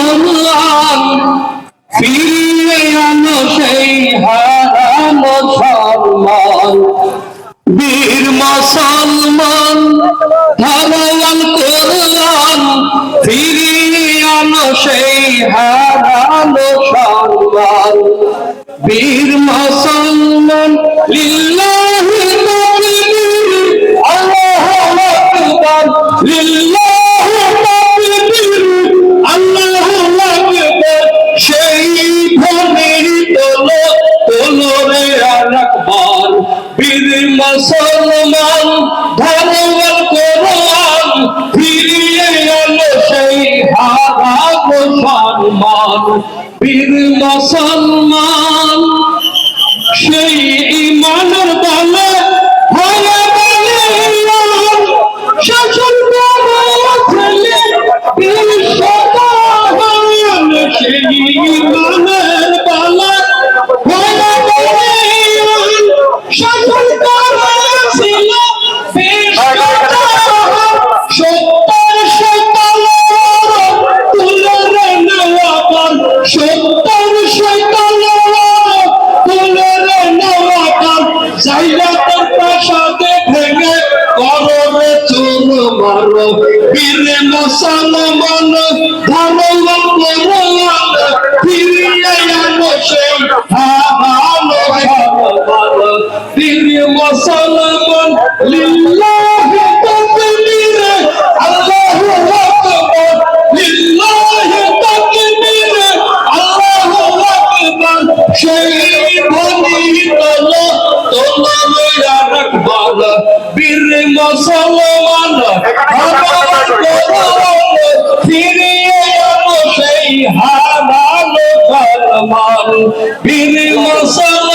মুসলমান ফিরিয়ে আনো সেই হারানো সম্মান। বীর মুসলমান ধারওয়াল কোরআন ফিরিয়ে আনো সেই হারানো সম্মান। বীর মুসলমান লিল্লাহি তাকবীর আল্লাহু আকবার, লিল্লাহি তাকবীর আল্লাহু আকবার। সেই ধ্বনির তোলো তোলো রে আকবার। বীর মুসলমান ধারওয়াল কোরআন ফিরিয়ে আনো সেই হারানো সম্মান। বীর মুসলমান সেই ইমানের বলে ভয়ে বলে শাসন ছেলে বিশ্বদান। সেই ইমানের বলে ভয়ে বলে শাসন ছিল বিশ্বদান। সত্তর শৈতানের তুলে রে নেওয়ার, সত্তর শৈতানের তুলে রে নেওয়ার। জাইলাতের প্রাসাদে ভেঙে করবে চুরমার। বীর মুসলমান ধারওয়াল কোরআন ফিরিয়ে আনো সেই হারানো সম্মান। বীর মুসলমান লিল্লাহি তাকবীর আল্লাহু আকবার, লিল্লাহি তাকবীর আল্লাহু আকবার। সেই ধ্বনি তোলো তোলো রে আকবার। বীর মুসলমান ধারওয়াল কোরআন ফিরিয়ে আনো সেই হারানো সম্মান। বীর মুসলমান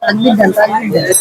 তাকবীর দেন, তাকবীর দেন।